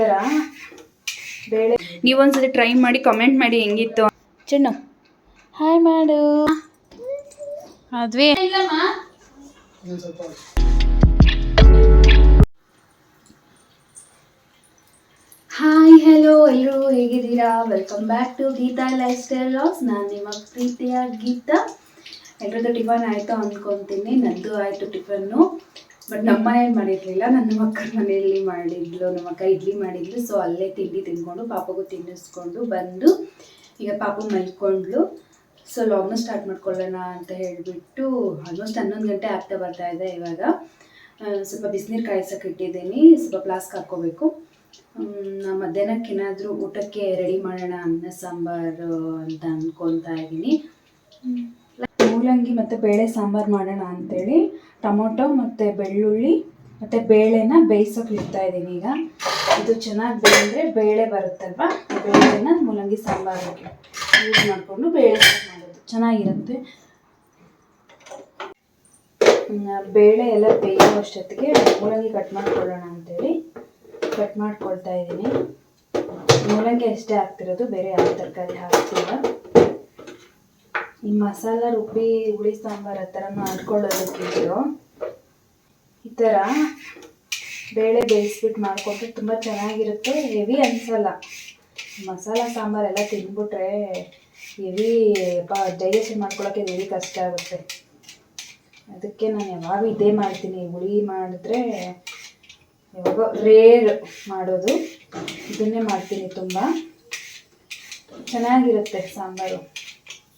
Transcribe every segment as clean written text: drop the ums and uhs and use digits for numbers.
ಥರ ಬೇಳೆ ನೀವೊಂದ್ಸತಿ ಟ್ರೈ ಮಾಡಿ ಕಮೆಂಟ್ ಮಾಡಿ ಹೆಂಗಿತ್ತು. ಚೆನ್ನು ಹಾಯ್ ಮಾಡು. ಅದ್ವಿ ಹಾಯ್ ಹಲೋ ಎಲ್ಲರೂ ಹೇಗಿದ್ದೀರಾ? Welcome back to Geetha lifestyle vlogs. ನಾನು ನಿಮ್ಮ ಪ್ರೀತಿಯ ಗೀತಾ. ಎಲ್ಲರದ್ದು ಟಿಫನ್ ಆಯಿತು ಅಂದ್ಕೊತೀನಿ. ನಂದು ಆಯಿತು ಟಿಫನ್ನು. ಬಟ್ ನಮ್ಮ ಮನೇಲಿ ಮಾಡಿರಲಿಲ್ಲ, ನನ್ನ ಅಕ್ಕನ ಮನೆಯಲ್ಲಿ ಮಾಡಿದ್ಲು. ನಮ್ಮ ಅಕ್ಕ ಇಡ್ಲಿ ಮಾಡಿದ್ಲು. ಸೊ ಅಲ್ಲೇ ತಿಂಡಿ ತಿಂದ್ಕೊಂಡು ಪಾಪಗೂ ತಿನ್ನಿಸ್ಕೊಂಡು ಬಂದು ಈಗ ಪಾಪು ಮಲ್ಕೊಂಡ್ಲು. ಸೊ ಲಾಗ್ನ ಸ್ಟಾರ್ಟ್ ಮಾಡ್ಕೊಳ್ಳೋಣ ಅಂತ ಹೇಳಿಬಿಟ್ಟು ಆಲ್ಮೋಸ್ಟ್ 11 ಗಂಟೆ ಆಗ್ತಾ ಬರ್ತಾ ಇದೆ. ಇವಾಗ ಸ್ವಲ್ಪ ಬಿಸಿನೀರು ಕಾಯಿಸೋಕೆ ಇಟ್ಟಿದ್ದೀನಿ. ಸ್ವಲ್ಪ ಫ್ಲಾಸ್ಕ್ ಹಾಕ್ಕೋಬೇಕು. ಮಧ್ಯಾಹ್ನಕ್ಕೆ ಏನಾದರೂ ಊಟಕ್ಕೆ ರೆಡಿ ಮಾಡೋಣ ಅನ್ನ ಸಾಂಬಾರು ಅಂತ ಅಂದ್ಕೊತಾ ಇದ್ದೀನಿ. ಮೂಲಂಗಿ ಮತ್ತು ಬೇಳೆ ಸಾಂಬಾರು ಮಾಡೋಣ ಅಂಥೇಳಿ ಟೊಮೊಟೊ ಮತ್ತು ಬೆಳ್ಳುಳ್ಳಿ ಮತ್ತು ಬೇಳೆನ ಬೇಯಿಸೋಕೆ ಇಡ್ತಾ ಇದ್ದೀನಿ. ಈಗ ಇದು ಚೆನ್ನಾಗಿ ಬೇಯಿದ್ರೆ ಬೇಳೆ ಬರುತ್ತಲ್ವ, ಬೇಳೆನ ಮೂಲಂಗಿ ಸಾಂಬಾರಿಗೆ ಯೂಸ್ ಮಾಡಿಕೊಂಡು ಬೇಳೆ ಮಾಡೋದು ಚೆನ್ನಾಗಿರುತ್ತೆ. ಬೇಳೆ ಎಲ್ಲ ಬೇಯೋ ಅಷ್ಟೊತ್ತಿಗೆ ಮೂಲಂಗಿ ಕಟ್ ಮಾಡ್ಕೊಳ್ಳೋಣ ಅಂಥೇಳಿ ಕಟ್ ಮಾಡ್ಕೊಳ್ತಾ ಇದ್ದೀನಿ. ಮೂಲಂಗಿ ಅಷ್ಟೇ ಹಾಕ್ತಿರೋದು, ಬೇರೆ ಯಾವ ತರಕಾರಿ ಹಾಕ್ತಿಲ್ಲ. ಈ ಮಸಾಲ ರುಬ್ಬಿ ಹುಳಿ ಸಾಂಬಾರು ಆ ಥರ ಮಾಡ್ಕೊಳ್ಳೋದಕ್ಕಿದ್ರು ಈ ಥರ ಬೇಳೆ ಬೇಯಿಸ್ಬಿಟ್ಟು ಮಾಡಿಕೊಟ್ರೆ ತುಂಬ ಚೆನ್ನಾಗಿರುತ್ತೆ. ಹೆವಿ ಅನಿಸಲ್ಲ. ಮಸಾಲ ಸಾಂಬಾರೆಲ್ಲ ತಿಂದ್ಬಿಟ್ರೆ ಹೆವಿ ಡೈಜೆಷನ್ ಮಾಡ್ಕೊಳ್ಳೋಕ್ಕೆ ಹೆವಿ ಕಷ್ಟ ಆಗುತ್ತೆ. ಅದಕ್ಕೆ ನಾನು ಯಾವಾಗೂ ಇದೇ ಮಾಡ್ತೀನಿ. ಹುಳಿ ಮಾಡಿದ್ರೆ ಯಾವಾಗ ರೇರ್ ಮಾಡೋದು, ಇದನ್ನೇ ಮಾಡ್ತೀನಿ. ತುಂಬ ಚೆನ್ನಾಗಿರುತ್ತೆ ಸಾಂಬಾರು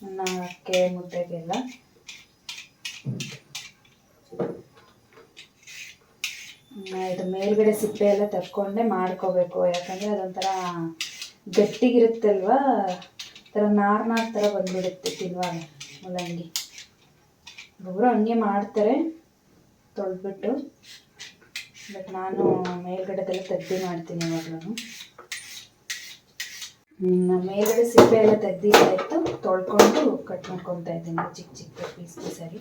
ಅನ್ನಕ್ಕೆ ಮುದ್ದೆಗೆಲ್ಲ. ಇದು ಮೇಲ್ಗಡೆ ಸಿಪ್ಪೆ ಎಲ್ಲ ತಕ್ಕೊಂಡೆ ಮಾಡ್ಕೋಬೇಕು, ಯಾಕಂದರೆ ಅದೊಂಥರ ಗಟ್ಟಿಗಿರುತ್ತಲ್ವ, ಥರ ನಾರ್ ಥರ ಬಂದ್ಬಿಡುತ್ತೆ ತಿನ್ನುವಾಗ ಮೂಲಂಗಿ. ಒಬ್ಬರು ಹಂಗೆ ಮಾಡ್ತಾರೆ ತೊಳೆದ್ಬಿಟ್ಟು, ಬಟ್ ನಾನು ಮೇಲ್ಗಡೆದೆಲ್ಲ ತೆಗ್ದು ಮಾಡ್ತೀನಿ ಯಾವಾಗಲೂ. ಮೇಲ್ಗಡೆ ಸಿಪ್ಪೆ ಎಲ್ಲ ತೆಗ್ದಿದ್ದಾಯಿತು, ತೊಳ್ಕೊಂಡು ಕಟ್ ಮಾಡ್ಕೊತಾ ಇದ್ದೀನಿ ಚಿಕ್ಕ ಚಿಕ್ಕ ಪೀಸಾಗಿ.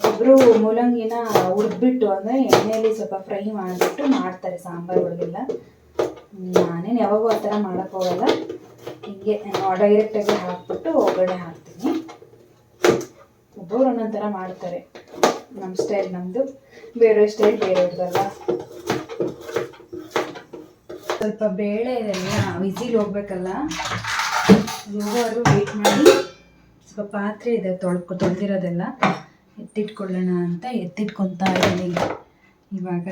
ಒಬ್ಬರು ಮೂಲಂಗಿನ ಹುರಿದ್ಬಿಟ್ಟು ಅಂದರೆ ಎಣ್ಣೆಯಲ್ಲಿ ಸ್ವಲ್ಪ ಫ್ರೈ ಮಾಡಿಬಿಟ್ಟು ಮಾಡ್ತಾರೆ ಸಾಂಬಾರುಗಳಿಗೆಲ್ಲ. ನಾನೇನು ಯಾವಾಗೂ ಆ ಥರ ಮಾಡೋಕ್ಕೆ ಹೋಗಲ್ಲ. ಹೀಗೆ ಡೈರೆಕ್ಟಾಗಿ ಹಾಕ್ಬಿಟ್ಟು ಒಗ್ಗರಣೆ ಹಾಕ್ತೀನಿ. ಒಬ್ಬರು ಒಂದೊಂದು ಥರ ಮಾಡ್ತಾರೆ. ನಮ್ಮ ಸ್ಟೈಲ್ ನಮ್ಮದು, ಬೇರೆ ಸ್ಟೈಲ್ ಬೇರೆಯವ್ರದ್ದಲ್ಲ. ಸ್ವಲ್ಪ ಬೇಳೆ ಇದೆಲ್ಲ ವಿಸಿಲ್ ಹೋಗ್ಬೇಕಲ್ಲ, ಹೋಗೋವರೆಗೂ ವೇಟ್ ಮಾಡಿ. ಸ್ವಲ್ಪ ಪಾತ್ರೆ ಇದೆ ತೊಳೆದಿರೋದೆಲ್ಲ ಎತ್ತಿಟ್ಕೊಳ್ಳೋಣ ಅಂತ ಎತ್ತಿಟ್ಕೊತಾ ಇದ್ದೀನಿ ಇವಾಗ.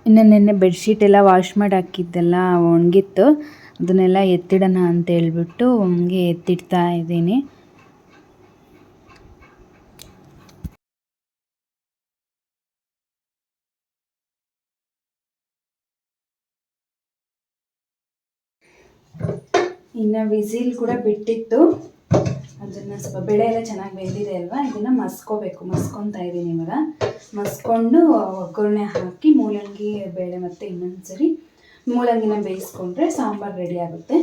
ಇನ್ನು ನೆನ್ನೆ ಬೆಡ್ಶೀಟ್ ಎಲ್ಲ ವಾಶ್ ಮಾಡಿ ಹಾಕಿದ್ದೆಲ್ಲ ಒಣಗಿತ್ತು, ಅದನ್ನೆಲ್ಲ ಎತ್ತಿಡೋಣ ಅಂತ ಹೇಳ್ಬಿಟ್ಟು ಹಂಗೆ ಎತ್ತಿಡ್ತಾ ಇದ್ದೀನಿ. ಇನ್ನು ವಿಸಿಲ್ ಕೂಡ ಬಿಟ್ಟಿತ್ತು. ಅದನ್ನು ಸ್ವಲ್ಪ ಬೇಳೆ ಎಲ್ಲ ಚೆನ್ನಾಗಿ ಬೆಂದಿದೆ ಅಲ್ವಾ, ಇದನ್ನು ಮಸ್ಕೊತಾ ಇದ್ದೀನಿ ಇವಾಗ. ಮಸ್ಕೊಂಡು ಒಗ್ಗರಣೆ ಹಾಕಿ ಮೂಲಂಗಿ ಬೇಳೆ ಮತ್ತು ಇನ್ನೊಂದು ಸರಿ ಮೂಲಂಗಿನ ಬೇಯಿಸ್ಕೊಂಡ್ರೆ ಸಾಂಬಾರು ರೆಡಿ ಆಗುತ್ತೆ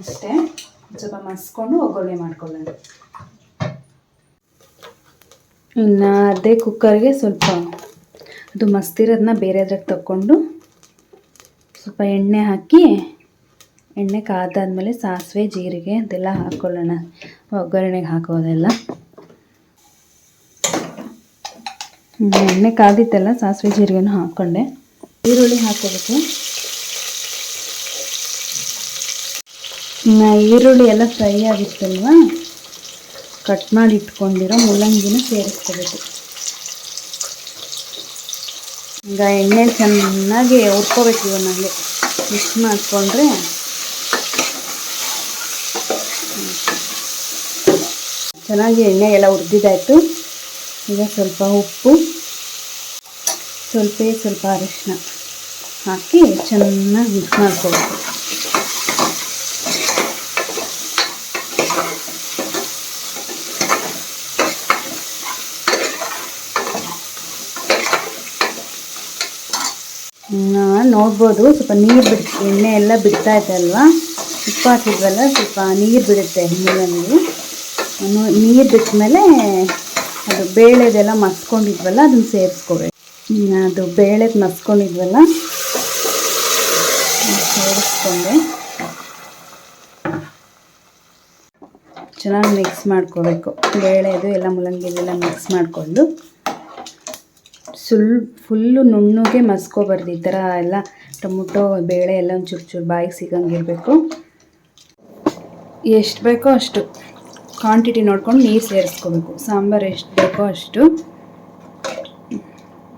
ಅಷ್ಟೇ. ಸ್ವಲ್ಪ ಮಸ್ಕೊಂಡು ಒಗ್ಗರಣೆ ಮಾಡ್ಕೊಳ್ಳೋಣ. ಇನ್ನು ಅದೇ ಕುಕ್ಕರ್ಗೆ ಸ್ವಲ್ಪ ಅದು ಮಸ್ತಿರೋದನ್ನ ಬೇರೆದ್ರಾಗ ತಗೊಂಡು ಸ್ವಲ್ಪ ಎಣ್ಣೆ ಹಾಕಿ, ಎಣ್ಣೆ ಕಾದಾದ್ಮೇಲೆ ಸಾಸಿವೆ ಜೀರಿಗೆ ಅದೆಲ್ಲ ಹಾಕ್ಕೊಳ್ಳೋಣ. ಒಗ್ಗರಣೆಗೆ ಹಾಕೋದೆಲ್ಲ ಎಣ್ಣೆ ಕಾದಿತ್ತಲ್ಲ, ಸಾಸಿವೆ ಜೀರಿಗೆನೂ ಹಾಕ್ಕೊಂಡೆ. ಈರುಳ್ಳಿ ಹಾಕೋಬೇಕು. ಈರುಳ್ಳಿ ಎಲ್ಲ ಫ್ರೈ ಆಗಿತ್ತಲ್ವ, ಕಟ್ ಮಾಡಿ ಇಟ್ಕೊಂಡಿರೋ ಮೂಲಂಗಿನ ಸೇರಿಸ್ಕೋಬೇಕು. ಈಗ ಎಣ್ಣೆ ಚೆನ್ನಾಗಿ ಹುರ್ಕೋಬೇಕು. ಇವನ್ನಲ್ಲಿ ಮಿಕ್ಸ್ ಮಾಡಿಕೊಂಡ್ರೆ ಚೆನ್ನಾಗಿ ಎಣ್ಣೆಗೆಲ್ಲ ಹುರಿದಿದ್ದಾಯಿತು. ಈಗ ಸ್ವಲ್ಪ ಉಪ್ಪು, ಸ್ವಲ್ಪ ಅರಿಶಿನ ಹಾಕಿ ಚೆನ್ನಾಗಿ ಮಿಕ್ಸ್ ಮಾಡ್ಕೋಬೇಕು. ನೋಡ್ಬೋದು ಸ್ವಲ್ಪ ನೀರು ಎಣ್ಣೆ ಎಲ್ಲ ಬಿಡ್ತಾ ಇದೆ ಅಲ್ವಾ. ಉಪ್ಪು ಹಾಕಿದ್ವಲ್ಲ ಸ್ವಲ್ಪ ನೀರು ಬಿಡುತ್ತೆ ಮೂಲಂಗಿ. ನೀರು ಬಿಟ್ಟ ಮೇಲೆ ಅದು ಬೇಳೆದೆಲ್ಲ ಮಸ್ಕೊಂಡಿದ್ವಲ್ಲ ಅದನ್ನು ಸೇರಿಸ್ಕೋಬೇಕು. ಅದು ಬೇಳೆದು ಮಸ್ಕೊಂಡಿದ್ವಲ್ಲ ಸೇರಿಸ್ಕೊಂಡೆ ಚೆನ್ನಾಗಿ ಮಿಕ್ಸ್ ಮಾಡ್ಕೋಬೇಕು. ಬೇಳೆದು ಎಲ್ಲ ಮೂಲಂಗಿದೆಲ್ಲ ಮಿಕ್ಸ್ ಮಾಡಿಕೊಂಡು ಫುಲ್ಲು ನುಣ್ಣಗೆ ಮಸ್ಕೋಬಾರ್ದು. ಈ ಥರ ಎಲ್ಲ ಟೊಮೊಟೊ ಬೇಳೆ ಎಲ್ಲ ಒಂದು ಚೂರು ಬಾಯಿಗೆ ಸಿಗಂಗಿರಬೇಕು. ಎಷ್ಟು ಬೇಕೋ ಅಷ್ಟು ಕ್ವಾಂಟಿಟಿ ನೋಡ್ಕೊಂಡು ನೀರು ಸೇರಿಸ್ಕೋಬೇಕು. ಸಾಂಬಾರು ಎಷ್ಟು ಬೇಕೋ ಅಷ್ಟು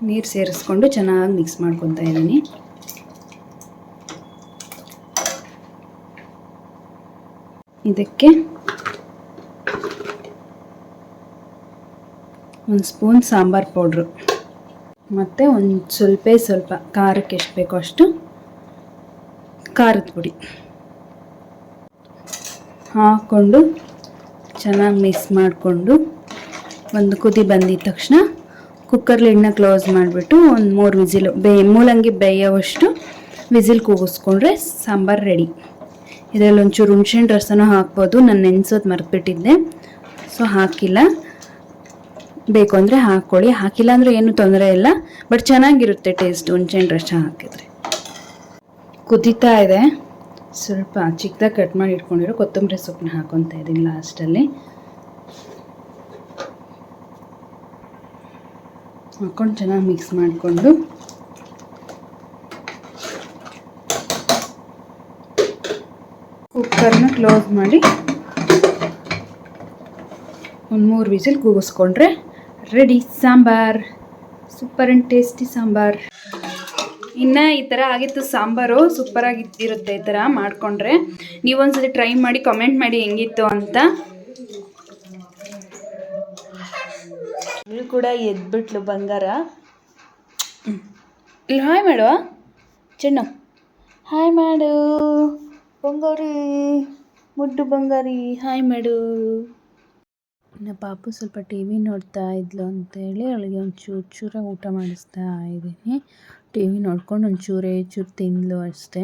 ನೀರು ಸೇರಿಸ್ಕೊಂಡು ಚೆನ್ನಾಗಿ ಮಿಕ್ಸ್ ಮಾಡ್ಕೊತಾ ಇದ್ದೀನಿ. ಇದಕ್ಕೆ 1 ಸ್ಪೂನ್ ಸಾಂಬಾರು ಪೌಡ್ರು ಮತ್ತು ಒಂದು ಸ್ವಲ್ಪ ಖಾರಕ್ಕೆ ಎಷ್ಟು ಬೇಕೋ ಅಷ್ಟು ಖಾರದ ಪುಡಿ ಹಾಕ್ಕೊಂಡು ಚೆನ್ನಾಗಿ ಮಿಕ್ಸ್ ಮಾಡಿಕೊಂಡು ಒಂದು ಕುದಿ ಬಂದಿದ ತಕ್ಷಣ ಕುಕ್ಕರ್ ಲಿಡ್ನ ಕ್ಲೋಸ್ ಮಾಡಿಬಿಟ್ಟು ಒಂದು 3 ವಿಸಿಲು ಮೂಲಂಗಿ ಬೇಯೋವಷ್ಟು ವಿಸಿಲ್ ಕೂಗಿಸ್ಕೊಂಡ್ರೆ ಸಾಂಬಾರು ರೆಡಿ. ಇದರಲ್ಲಿ ಒಂಚೂರು ಹುಣ್ಸೆಹಣ್ಣು ರಸನೂ ಹಾಕ್ಬೋದು. ನಾನು ನೆನೆಸೋದು ಮರೆತುಬಿಟ್ಟಿದ್ದೆ, ಸೊ ಹಾಕಿಲ್ಲ. ಬೇಕು ಅಂದರೆ ಹಾಕ್ಕೊಳ್ಳಿ, ಹಾಕಿಲ್ಲ ಅಂದರೆ ಏನೂ ತೊಂದರೆ ಇಲ್ಲ, ಬಟ್ ಚೆನ್ನಾಗಿರುತ್ತೆ ಟೇಸ್ಟ್ ಹುಣ್ಸೆಹಣ್ಣು ರಸ ಹಾಕಿದರೆ. ಕುದೀತಾ ಇದೆ. ಸ್ವಲ್ಪ ಚಿಕ್ಕದಾಗಿ ಕಟ್ ಮಾಡಿ ಇಟ್ಕೊಂಡಿರೋ ಕೊತ್ತಂಬರಿ ಸೊಪ್ಪನ್ನ ಹಾಕ್ಕೊತಾ ಇದ್ದೀನಿ ಲಾಸ್ಟಲ್ಲಿ. ಹಾಕ್ಕೊಂಡು ಚೆನ್ನಾಗಿ ಮಿಕ್ಸ್ ಮಾಡಿಕೊಂಡು ಕುಕ್ಕರ್ನ ಕ್ಲೋಸ್ ಮಾಡಿ ಒಂದು 3 ವಿಸಿಲ್ ಕೂಗಿಸ್ಕೊಂಡ್ರೆ ready sambar. Super and tasty sambar. ಇನ್ನು ಈ ಥರ ಆಗಿತ್ತು ಸಾಂಬಾರು. ಸೂಪರಾಗಿ ಇರುತ್ತೆ ಈ ಥರ ಮಾಡಿಕೊಂಡ್ರೆ. ನೀವೊಂದ್ಸತಿ ಟ್ರೈ ಮಾಡಿ ಕಮೆಂಟ್ ಮಾಡಿ ಹೆಂಗಿತ್ತು ಅಂತ. ಇವಳು ಕೂಡ ಎದ್ಬಿಟ್ಲು ಬಂಗಾರ. ಇಲ್ಲಿ ಹಾಯ್ ಮಾಡುವ ಚೆನ್ನು, ಹಾಯ್ ಮಾಡು ಬಂಗಾರಿ, ಮುದ್ದು ಬಂಗಾರಿ, ಹಾಯ್ ಮಾಡು. ನನ್ನ ಪಾಪು ಸ್ವಲ್ಪ ಟಿ ವಿ ನೋಡ್ತಾ ಇದ್ಲು ಅಂತೇಳಿ ಅವಳಿಗೆ ಒಂದು ಚೂರಾಗಿ ಊಟ ಮಾಡಿಸ್ತಾ ಇದ್ದೀನಿ. ಟಿ ವಿ ನೋಡ್ಕೊಂಡು ಚೂರು ತಿಂದ್ಲು ಅಷ್ಟೇ.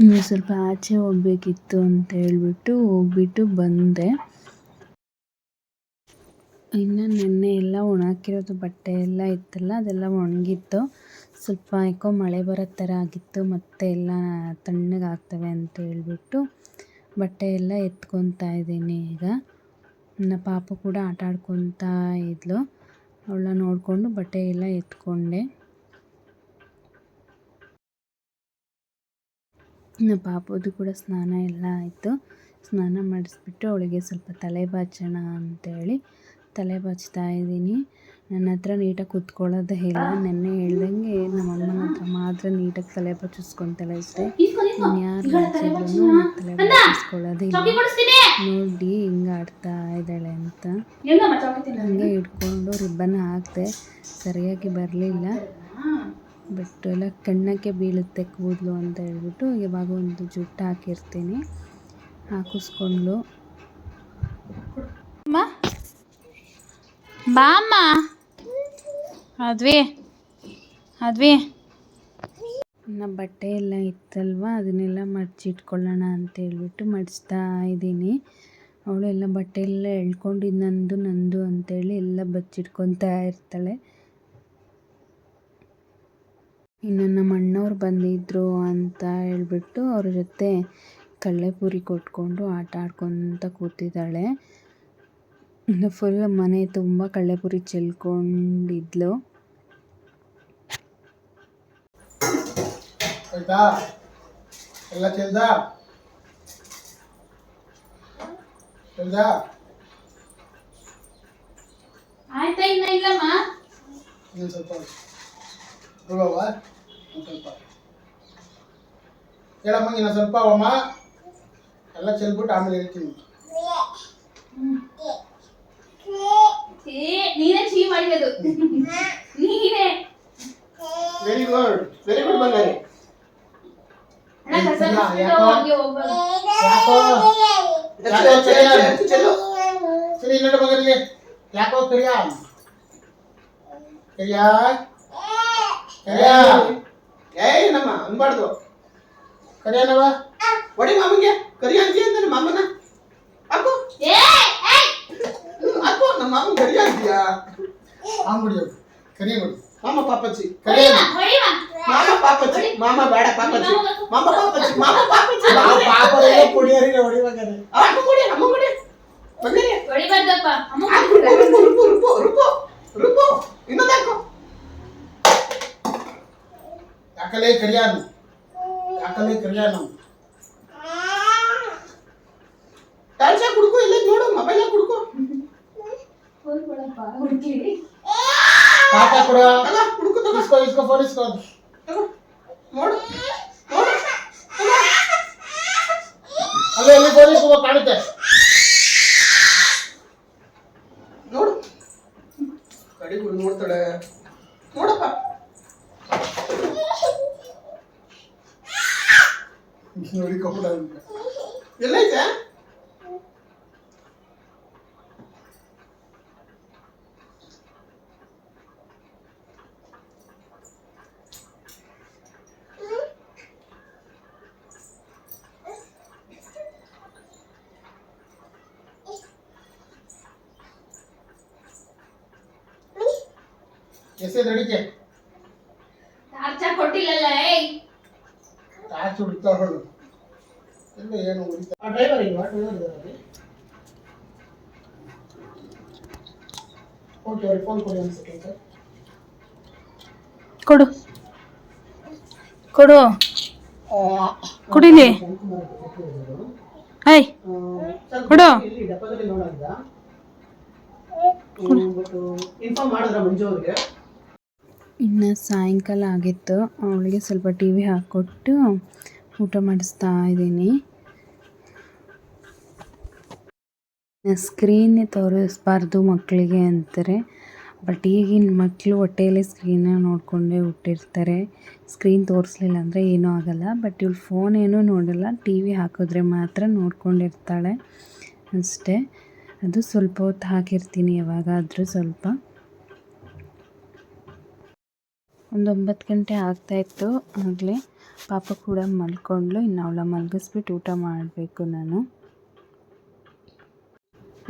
ಇನ್ನು ಸ್ವಲ್ಪ ಆಚೆ ಹೋಗಬೇಕಿತ್ತು ಅಂತ ಹೋಗ್ಬಿಟ್ಟು ಬಂದೆ. ಇನ್ನು ನೆನ್ನೆ ಎಲ್ಲ ಒಣಾಕಿರೋದು ಬಟ್ಟೆ ಎಲ್ಲ ಇತ್ತಲ್ಲ ಅದೆಲ್ಲ ಒಣಗಿತ್ತು. ಸ್ವಲ್ಪ ಯಾಕೋ ಮಳೆ ಬರೋ ಥರ ಆಗಿತ್ತು, ಮತ್ತೆ ಎಲ್ಲ ತಣ್ಣಗಾಗ್ತವೆ ಅಂತ ಬಟ್ಟೆ ಎಲ್ಲ ಎತ್ಕೊತಾ ಇದ್ದೀನಿ ಈಗ. ನನ್ನ ಪಾಪು ಕೂಡ ಆಟ ಆಡ್ಕೊತಾ ಇದ್ಲು, ಅವಳನ್ನ ನೋಡಿಕೊಂಡು ಬಟ್ಟೆ ಎಲ್ಲ ಎತ್ಕೊಂಡೆ. ನನ್ನ ಪಾಪುದು ಕೂಡ ಸ್ನಾನ ಎಲ್ಲ ಆಯಿತು. ಸ್ನಾನ ಮಾಡಿಸ್ಬಿಟ್ಟು ಅವಳಿಗೆ ಸ್ವಲ್ಪ ತಲೆ ಬಾಚೋಣ ಅಂತೇಳಿ ತಲೆ ಬಾಚ್ತಾ ಇದ್ದೀನಿ. ನನ್ನ ಹತ್ರ ನೀಟಾಗಿ ಕೂತ್ಕೊಳ್ಳೋದೇ ಇಲ್ಲ. ನೆನ್ನೆ ಹೇಳ್ದಂಗೆ ನಮ್ಮ ಅಮ್ಮನ ಹತ್ರ ಮಾತ್ರ ನೀಟಾಗಿ ತಲೆ ಬಾಚಿಸ್ಕೊತಾಳೆ ಅಷ್ಟೇ. ಇನ್ಯಾರು ಬಾಚಿದ್ರು ತಲೆ ಬಾಚಿಸ್ಕೊಳ್ಳೋದೇ ಇಲ್ಲ. ನೋಡಿ ಹಿಂಗೆ ಆಡ್ತಾ ಇದ್ದಾಳೆ ಅಂತ ಹಂಗೆ ಹಿಡ್ಕೊಂಡು ರಿಬ್ಬನ್ ಹಾಕಿದೆ, ಸರಿಯಾಗಿ ಬರಲಿಲ್ಲ. ಬಟ್ ಎಲ್ಲ ಕಣ್ಣಕ್ಕೆ ಬೀಳುತ್ತೆ ಕೂದಲು ಅಂತ ಹೇಳ್ಬಿಟ್ಟು ಇವಾಗ ಒಂದು ಜುಟ್ಟು ಹಾಕಿರ್ತೀನಿ. ಹಾಕಿಸ್ಕೊಂಡು ಬಾಮ್ಮ ಅದ್ವಿ ನನ್ನ ಬಟ್ಟೆ ಎಲ್ಲ ಇತ್ತಲ್ವ ಅದನ್ನೆಲ್ಲ ಮಡಚಿಟ್ಕೊಳ್ಳೋಣ ಅಂತ ಹೇಳ್ಬಿಟ್ಟು ಮಡಿಸ್ತಾ ಇದ್ದೀನಿ. ಅವಳೆಲ್ಲ ಬಟ್ಟೆ ಎಲ್ಲ ಎಳ್ಕೊಂಡಿದ್ದು ನಂದು ಅಂತೇಳಿ ಎಲ್ಲ ಬಚ್ಚಿಟ್ಕೊತಾ ಇರ್ತಾಳೆ. ಇನ್ನು ನಮ್ಮ ಅಣ್ಣವ್ರು ಬಂದಿದ್ದರು ಅಂತ ಹೇಳ್ಬಿಟ್ಟು ಅವ್ರ ಜೊತೆ ಕಡಲೆಪುರಿ ಕೊಟ್ಕೊಂಡು ಆಟ ಆಡ್ಕೊತ ಕೂತಿದ್ದಾಳೆ. ಇನ್ನು ಫುಲ್ ಮನೆ ತುಂಬ ಕಡಲೆಪುರಿ ಚೆಲ್ಕೊಂಡಿದ್ಲು. ಆಯ್ತಾ ಇನ್ನ ಇಲ್ಲಮ್ಮ ಹೇಳಮ್ಮ ಇನ್ನ ಸ್ವಲ್ಪ ಅವಮ್ಮ ಎಲ್ಲ ಚೆಲ್ಬಿಟ್ಟು ಆಮೇಲೆ ಹೇಳ್ತೀನಿ. ನೀನೇ ಚೀ ಮಾಡಿರೋದು ನೀನೇ. ವೆರಿ ಗುಡ್ ಬಂಗಾರಿ. ಯಾಕೋ ಸರಿ ನೋಡಿ ಮಗನಿಗೆ ಯಾಕೋ ಕರಿಯ ಕರಿಯ ಕರಿಯ ಏಯ್ ನಮ್ಮ ಅನ್ಬಾರ್ದು. ಕರಿಯನವ ಹೊಡಿ ಮಾಮಗೆ ಕರಿಯ ಅಂತೀಯ ಅಂತಾನೆ ಮಾಮನ. ಹಾಕು ಹಾಕು ನಮ್ಮ ಮಾಮನ್ ಕರಿಯ ಅಂತೀಯಾ? ಅವ್ನು ಬಿಡಿಯೋದು ಕರಿಯ ಬಿಡಿ ಮಾಮ ಪಾಪಚ್ಚಿ. ಕರಿಯ ಮಾಮ ಪಾಪಚ್ಚಿ. ಮಾಮ ಬೇಡ ಪಾಪಚ್ಚಿ. ಮಾಮ ಪಾಪಚ್ಚಿ. ಮಾಮ ಪಾಪಚ್ಚಿ. ಪಾಪ ಕುಡಿಯೋರಿಗೆ ಹೊಡಿಬೇಕಾರೆ ಅಮ್ಮ ಕೊಡಿ ಅಮ್ಮ ಕೊಡಿ ಬಂದಿರಿ. ಹೊಡಿಬಾರ್ದಪ್ಪ ಅಮ್ಮ ರುಬ್ಬು ರುಬ್ಬು ರುಬ್ಬು ರುಬ್ಬು ರುಬ್ಬು ಇನ್ನೊಂದು ಹಾಕು. ಯಾಕಲೇ ಕರಿಯಾನು ಯಾಕಲೇ ಕರಿಯಾನು ಟಾಲ್ಸಾ ಕುಡ್ಕೋ ಇಲ್ಲ ನೋಡು ಮೊಬೈಲ್ ಕುಡ್ಕೋ. ಹೋಗ್ಬೇಡಪ್ಪ ಹುಡುಕಿ ಕಾಟ ಕೊಡ ಅಲ್ಲ ಕುಡ್ಕೋ ತಗೋ ಇಸ್ಕೋ ಫೋನ್ ಇಸ್ಕೋ ತಗೋ ನೋಡು ನೋಡು ತಗೋ. ಅಲ್ಲೇ ಎಲ್ಲಿ ಫೋನ್ ಇಸ್ಕೋ ಕಾಣುತ್ತೆ ನೋಡು ಕಡಿ ಕುಡಿ ನೋಡ್ತಾಳೆ ನೋಡಪ್ಪ. ನೋಡಿ ಕಪ್ಪಡ ಎಲ್ಲೈತೆ ಎಸೆ ನಡಿಕೆ ಚಾರ್ಜ ಕೊಟ್ಟಿಲ್ಲಲ್ಲ ಏಯ್ ಟಾರ್ಚ್ ಹುಡುಕ್ತಾಳು ಎಲ್ಲ ಏನು ಹುಡುಕ್ತಾ ಆ ಡ್ರೈವರ್ ಇಲ್ವಾ ಡ್ರೈವರ್ ಇದ್ದಾರೆ ಓಕೆ ಅವ್ರಿಗೆ ಫೋನ್ ಕೊಡಿ ಒಂದು ಸೆಕೆಂಡ್ ಸರ್ ಕೊಡು ಕೊಡು ಕುಡಿಲಿ ಐ ಕೊಡು ಇಲ್ಲಿ ಡಬ್ಬದಲ್ಲಿ ನೋಡಿದ್ದ ಇನ್ಫಾರ್ಮ್ ಮಾಡಿದ್ರ ಮಂಜು ಅವ್ರಿಗೆ. ಇನ್ನು ಸಾಯಂಕಾಲ ಆಗಿತ್ತು, ಅವಳಿಗೆ ಸ್ವಲ್ಪ ಟಿ ವಿ ಹಾಕ್ಕೊಟ್ಟು ಊಟ ಮಾಡಿಸ್ತಾ ಇದ್ದೀನಿ. ಸ್ಕ್ರೀನೇ ತೋರಿಸ್ಬಾರ್ದು ಮಕ್ಕಳಿಗೆ ಅಂತಾರೆ, ಬಟ್ ಈಗಿನ ಮಕ್ಕಳು ಹೊಟ್ಟೆಯಲ್ಲಿ ಸ್ಕ್ರೀನ ನೋಡಿಕೊಂಡೇ ಹುಟ್ಟಿರ್ತಾರೆ. ಸ್ಕ್ರೀನ್ ತೋರಿಸ್ಲಿಲ್ಲ ಅಂದರೆ ಏನೂ ಆಗೋಲ್ಲ. ಬಟ್ ಇವಳು ಫೋನ್ ಏನೂ ನೋಡಲ್ಲ, ಟಿ ವಿ ಹಾಕಿದ್ರೆ ಮಾತ್ರ ನೋಡ್ಕೊಂಡಿರ್ತಾಳೆ ಅಷ್ಟೇ. ಅದು ಸ್ವಲ್ಪ ಹೊತ್ತು ಹಾಕಿರ್ತೀನಿ ಯಾವಾಗಾದರೂ ಸ್ವಲ್ಪ. ಒಂದು 9 ಗಂಟೆ ಆಗ್ತಾಯಿತ್ತು ಆಗಲೇ. ಪಾಪ ಕೂಡ ಮಲ್ಕೊಂಡ್ಳು. ಇನ್ನು ಅವಳ ಮಲಗಿಸ್ಬಿಟ್ಟು ಊಟ ಮಾಡಬೇಕು ನಾನು.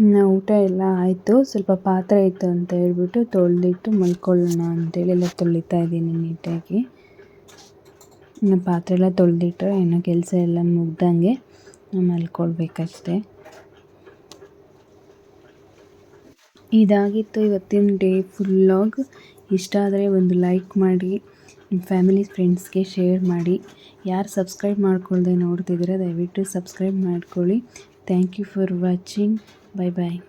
ಇನ್ನು ಊಟ ಎಲ್ಲ ಆಯಿತು. ಸ್ವಲ್ಪ ಪಾತ್ರೆ ಇತ್ತು ಅಂತ ಹೇಳ್ಬಿಟ್ಟು ತೊಳೆದಿಟ್ಟು ಮಲ್ಕೊಳ್ಳೋಣ ಅಂತೇಳಿ ಎಲ್ಲ ತೊಳಿತಾ ಇದ್ದೀನಿ ನೀಟಾಗಿ. ಇನ್ನು ಪಾತ್ರೆ ಎಲ್ಲ ತೊಳೆದಿಟ್ಟರೆ ಏನೋ ಕೆಲಸ ಎಲ್ಲ ಮುಗ್ದಂಗೆ ಮಲ್ಕೊಳ್ಬೇಕಷ್ಟೆ. ಇದಾಗಿತ್ತು ಇವತ್ತಿನ ಡೇ ಫುಲ್ ವ್ಲಾಗ್. ಇಷ್ಟ ಆದರೆ ಒಂದು ಲೈಕ್ ಮಾಡಿ, ನಿಮ್ಮ ಫ್ಯಾಮಿಲಿ ಫ್ರೆಂಡ್ಸ್ಗೆ ಶೇರ್ ಮಾಡಿ. ಯಾರು ಸಬ್ಸ್ಕ್ರೈಬ್ ಮಾಡ್ಕೊಳ್ದೆ ನೋಡ್ತಿದ್ದೀರ ದಯವಿಟ್ಟು ಸಬ್ಸ್ಕ್ರೈಬ್ ಮಾಡ್ಕೊಳ್ಳಿ. Thank you for watching. Bye bye.